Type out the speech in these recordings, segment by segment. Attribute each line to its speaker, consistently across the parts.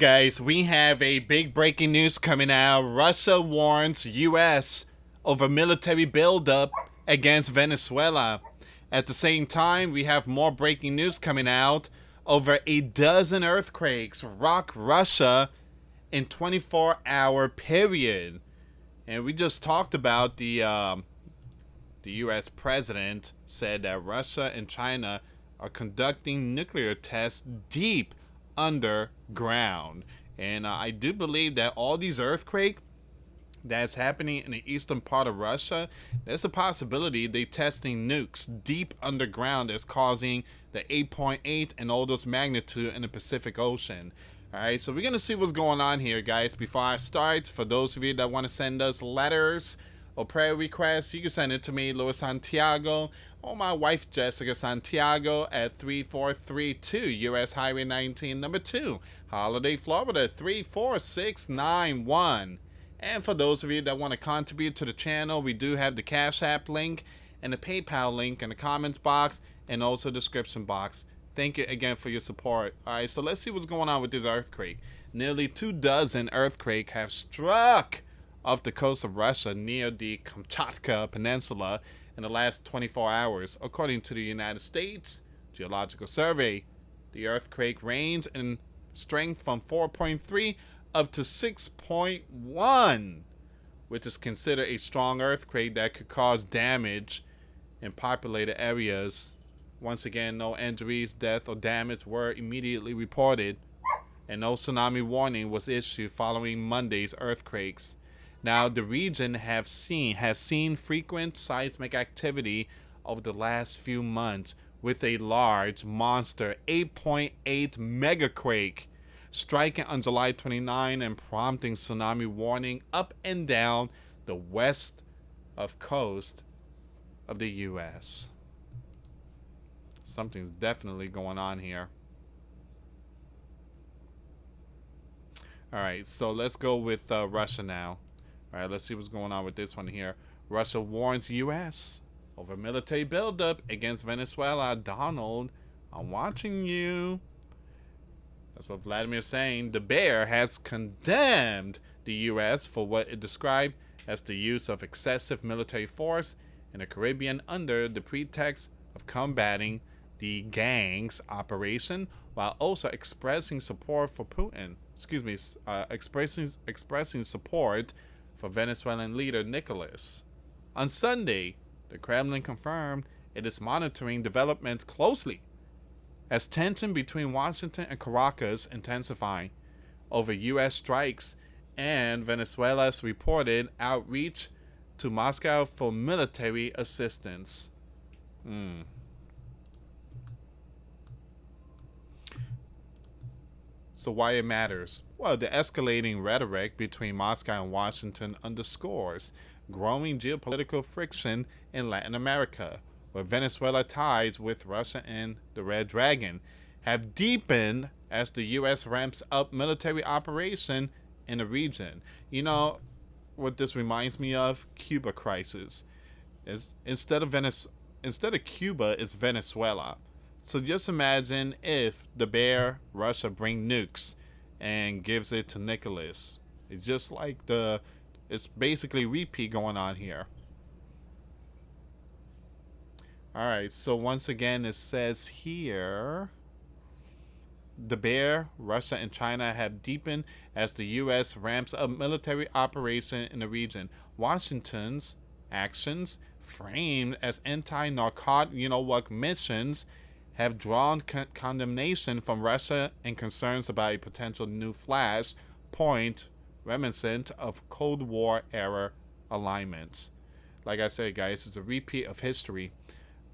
Speaker 1: guys, we have a big breaking news coming out. Russia warns US over military buildup against Venezuela. At the same time, we have more breaking news coming out. Over a dozen earthquakes rock Russia in 24-hour period. And we just talked about the US president said that Russia and China are conducting nuclear tests deep underground. And I do believe that all these earthquakes that's happening in the eastern part of Russia, there's a possibility they testing nukes deep underground that's causing the 8.8 and all those magnitude in the Pacific Ocean. Alright, so we're going to see what's going on here, guys. Before I start, for those of you that want to send us letters or prayer requests, you can send it to me, US Santiago, or my wife, Jessica Santiago, at 3432 US Highway 19, number 2, Holiday, Florida, 34691. And for those of you that want to contribute to the channel, we do have the Cash App link and the PayPal link in the comments box and also description box. Thank you again for your support. Alright, so let's see what's going on with this earthquake. Nearly 24 earthquakes have struck off the coast of Russia near the Kamchatka Peninsula in the last 24 hours. According to the United States Geological Survey, the earthquake ranged in strength from 4.3 up to 6.1, which is considered a strong earthquake that could cause damage in populated areas. Once again, no injuries, death, or damage were immediately reported, and no tsunami warning was issued following Monday's earthquakes. Now, the region has seen frequent seismic activity over the last few months, with a large monster 8.8 megaquake striking on July 29 and prompting tsunami warning up and down the west of coast of the U.S. Something's definitely going on here. Alright, so let's go with Russia now. Alright, let's see what's going on with this one here. Russia warns U.S. over military buildup against Venezuela. Donald, I'm watching you. That's what Vladimir's saying. The Bear has condemned the U.S. for what it described as the use of excessive military force in the Caribbean under the pretext of combating the gang's operation, while also expressing support for Putin. Expressing support for Venezuelan leader Nicolas. On Sunday, the Kremlin confirmed it is monitoring developments closely as tension between Washington and Caracas intensifying over U.S. strikes and Venezuela's reported outreach to Moscow for military assistance. So why it matters? Well, the escalating rhetoric between Moscow and Washington underscores growing geopolitical friction in Latin America, where Venezuela ties with Russia and the Red Dragon have deepened as the U.S. ramps up military operation in the region. You know what this reminds me of? Cuba crisis. Instead of Cuba, it's Venezuela. So just imagine if the Bear, Russia, bring nukes and gives it to Nicholas. It's just like it's basically repeat going on here. Alright, so once again it says here, the Bear, Russia, and China have deepened as the U.S. ramps up military operation in the region. Washington's actions, framed as anti-narcotic, missions, have drawn condemnation from Russia and concerns about a potential new flashpoint reminiscent of Cold War era alignments. Like I said, guys, it's a repeat of history.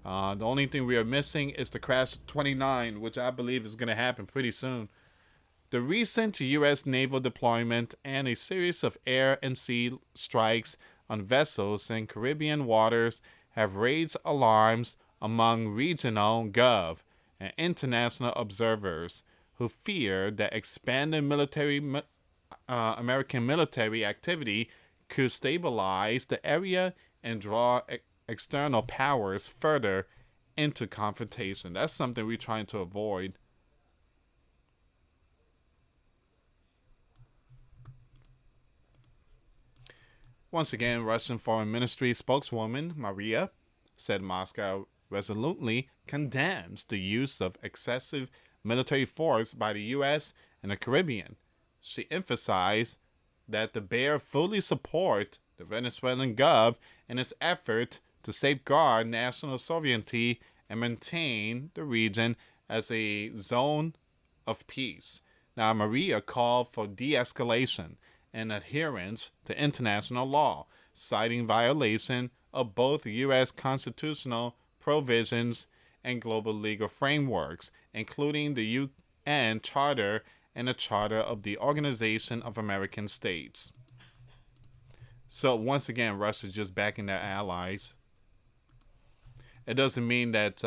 Speaker 1: The only thing we are missing is the crash of 29, which I believe is going to happen pretty soon. The recent U.S. naval deployment and a series of air and sea strikes on vessels in Caribbean waters have raised alarms among regional gov and international observers who fear that expanded American military activity could stabilize the area and draw external powers further into confrontation. That's something we're trying to avoid. Once again, Russian Foreign Ministry spokeswoman Maria said Moscow resolutely condemns the use of excessive military force by the U.S. in the Caribbean. She emphasized that the bear fully support the Venezuelan gov in its effort to safeguard national sovereignty and maintain the region as a zone of peace. Now, Maria called for de-escalation and adherence to international law, citing violation of both U.S. constitutional provisions and global legal frameworks, including the UN Charter and the Charter of the Organization of American States. So once again, Russia's just backing their allies. It doesn't mean that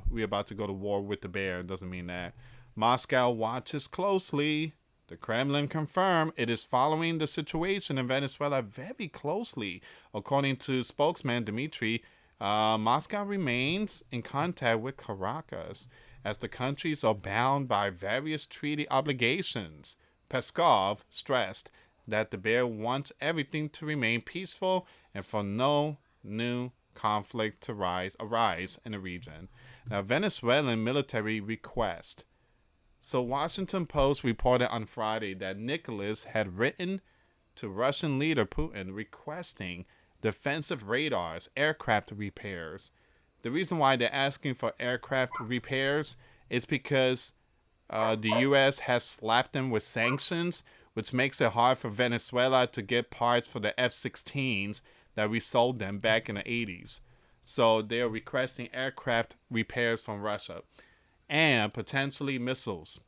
Speaker 1: we're about to go to war with the bear. It doesn't mean that. Moscow watches closely. The Kremlin confirmed it is following the situation in Venezuela very closely. According to spokesman Dmitry, Moscow remains in contact with Caracas as the countries are bound by various treaty obligations. Peskov stressed that the bear wants everything to remain peaceful and for no new conflict to arise in the region. Now, Venezuelan military request. So Washington Post reported on Friday that Nicholas had written to Russian leader Putin requesting defensive radars, aircraft repairs. The reason why they're asking for aircraft repairs is because the U.S. has slapped them with sanctions, which makes it hard for Venezuela to get parts for the F-16s that we sold them back in the 80s. So they're requesting aircraft repairs from Russia and potentially missiles.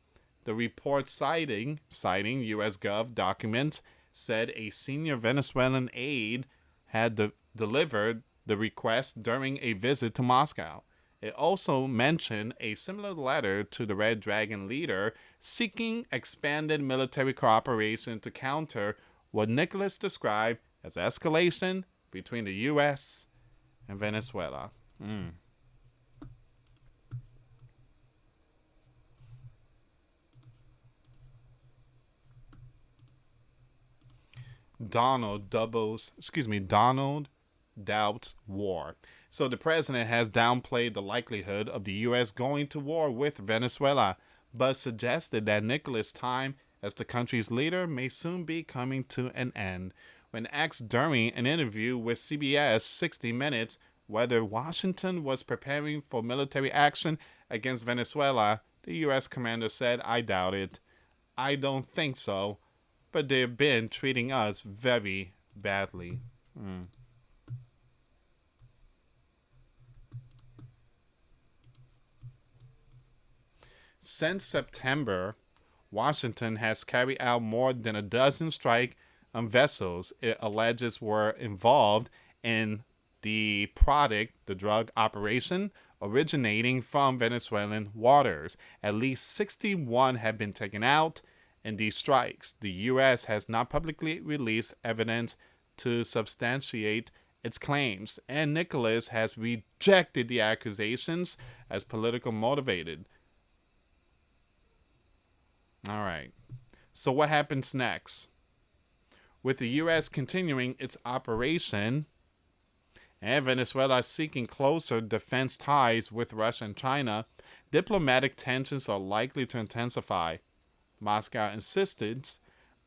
Speaker 1: The report citing U.S. Gov documents said a senior Venezuelan aide had delivered the request during a visit to Moscow. It also mentioned a similar letter to the Red Dragon leader seeking expanded military cooperation to counter what Nicholas described as escalation between the U.S. and Venezuela. Donald doubts war. So the president has downplayed the likelihood of the U.S. going to war with Venezuela, but suggested that Nicholas' time as the country's leader may soon be coming to an end. When asked during an interview with CBS 60 Minutes whether Washington was preparing for military action against Venezuela, the U.S. commander said, "I doubt it. I don't think so, but they've been treating us very badly." Since September, Washington has carried out more than a dozen strikes on vessels it alleges were involved in the drug operation originating from Venezuelan waters. At least 61 have been taken out in these strikes. The U.S. has not publicly released evidence to substantiate its claims, and Nicholas has rejected the accusations as politically motivated. All right. So what happens next? With the U.S. continuing its operation and Venezuela seeking closer defense ties with Russia and China, diplomatic tensions are likely to intensify. Moscow insisted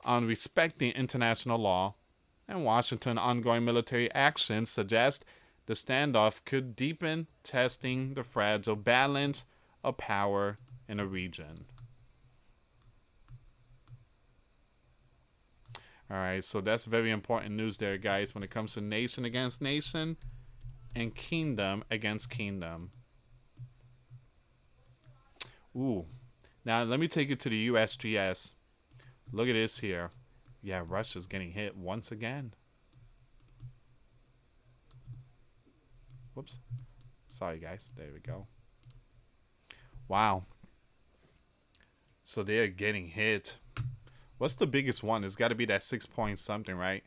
Speaker 1: on respecting international law, and Washington's ongoing military actions suggest the standoff could deepen, testing the fragile balance of power in the region. All right, so that's very important news there, guys, when it comes to nation against nation and kingdom against kingdom. Ooh. Now, let me take you to the USGS. Look at this here. Yeah, Russia's getting hit once again. Whoops. Sorry, guys. There we go. Wow. So they're getting hit. What's the biggest one? It's got to be that 6 point something, right?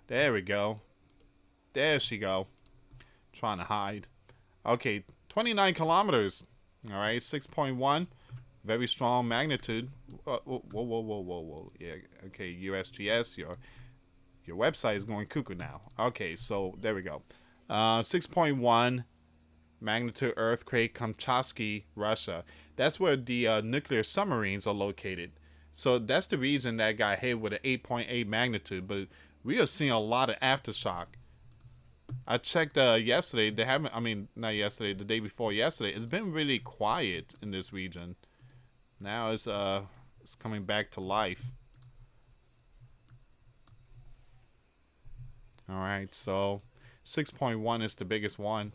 Speaker 1: There we go. There she go. Trying to hide. Okay, 29 kilometers. All right, 6.1. very strong magnitude. Whoa, whoa, whoa, whoa, whoa, whoa. Yeah, okay, USGS, your website is going cuckoo now. Okay, so there we go. 6.1 magnitude earthquake, Kamchatsky, Russia. That's where the nuclear submarines are located. So that's the reason that got hit with an 8.8 magnitude. But we are seeing a lot of aftershock. I checked yesterday. They haven't. I mean, not yesterday. The day before yesterday. It's been really quiet in this region. Now it's coming back to life. All right. So 6.1 is the biggest one.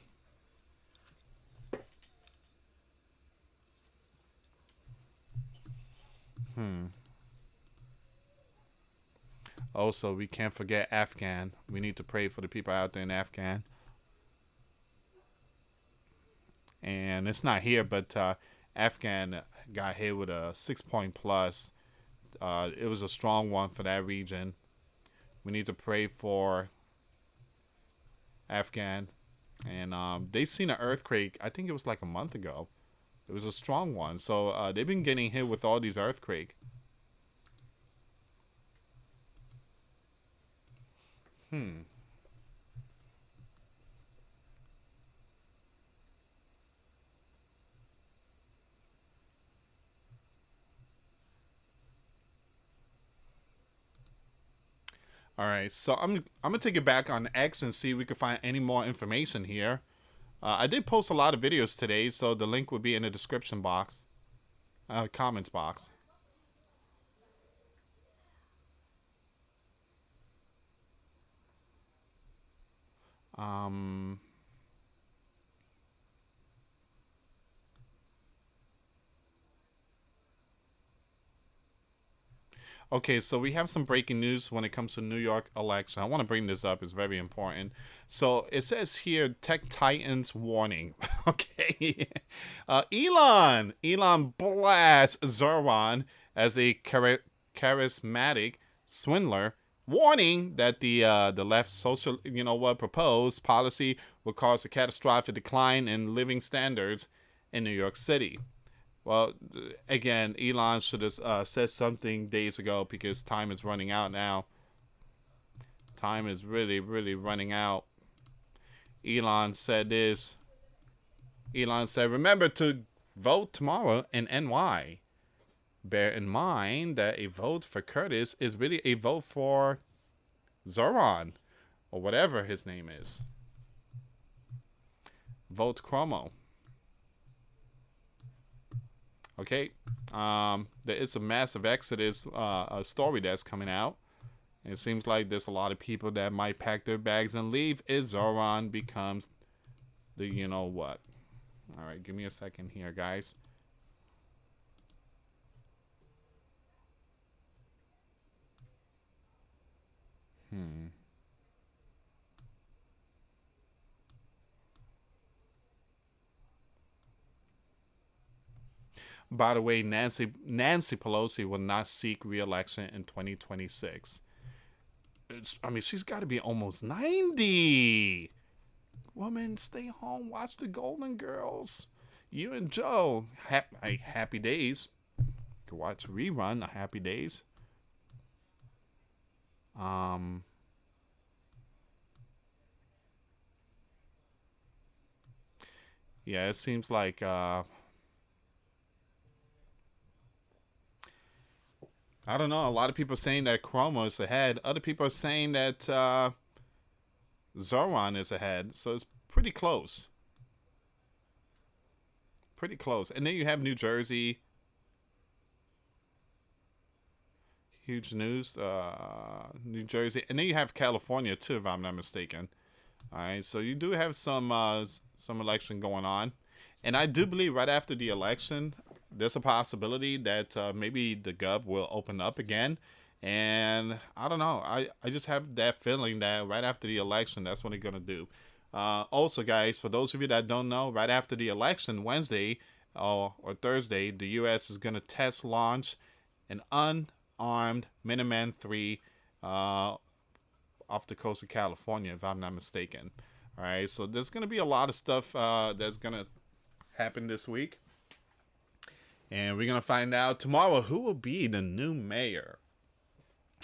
Speaker 1: Also, we can't forget Afghan. We need to pray for the people out there in Afghan. And it's not here, but Afghan got hit with a 6 point plus. It was a strong one for that region. We need to pray for Afghan. And they seen an earthquake, I think it was like a month ago. It was a strong one. So they've been getting hit with all these earthquakes. All right, so I'm gonna take it back on X and see if we can find any more information here. I did post a lot of videos today, so the link will be in the description box, comments box. Um, Okay, so we have some breaking news when it comes to New York election. I want to bring this up; it's very important. So it says here, Tech Titans warning. Okay, Elon blasts Zerwan as a charismatic swindler, warning that the left social, proposed policy will cause a catastrophic decline in living standards in New York City. Well, again, Elon should have said something days ago because time is running out now. Time is really, really running out. Elon said this. Elon said, remember to vote tomorrow in NY. Bear in mind that a vote for Curtis is really a vote for Zoran, or whatever his name is. Vote Chromo. Okay, there is a massive exodus story that's coming out. It seems like there's a lot of people that might pack their bags and leave if Zoran becomes the you know what. All right, give me a second here, guys. By the way, Nancy Pelosi will not seek re-election in 2026. I mean, she's got to be almost 90. Woman, stay home, watch the Golden Girls. You and Joe, happy days. You can watch rerun of Happy Days. Yeah, it seems like I don't know. A lot of people are saying that Chroma is ahead. Other people are saying that Zoran is ahead. So it's pretty close. Pretty close. And then you have New Jersey. Huge news. New Jersey. And then you have California, too, if I'm not mistaken. All right. So you do have some election going on. And I do believe right after the election, there's a possibility that maybe the gov will open up again. And I don't know. I just have that feeling that right after the election, that's what they're going to do. Also, guys, for those of you that don't know, right after the election, Wednesday or Thursday, the U.S. is going to test launch an unarmed Minuteman III off the coast of California, if I'm not mistaken. All right, so there's going to be a lot of stuff that's going to happen this week. And we're gonna find out tomorrow who will be the new mayor.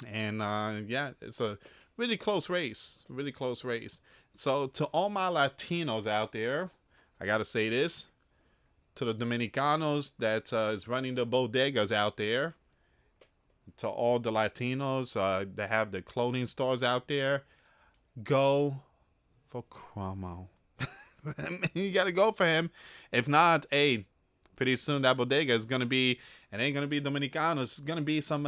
Speaker 1: And yeah, it's a really close race, really close race. So to all my Latinos out there, I gotta say this: to the Dominicanos that is running the bodegas out there, to all the Latinos that have the clothing stores out there, go for Cuomo. You gotta go for him. If not, hey, pretty soon that bodega is gonna be, it ain't gonna be Dominicanos. It's gonna be some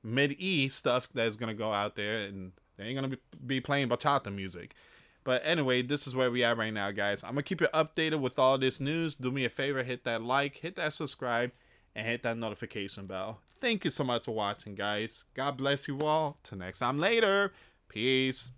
Speaker 1: mid-east stuff that's gonna go out there, and they ain't gonna be playing bachata music. But anyway, this is where we are right now, guys. I'm gonna keep you updated with all this news. Do me a favor, hit that like, hit that subscribe, and hit that notification bell. Thank you so much for watching, guys. God bless you all. Till next time later. Peace.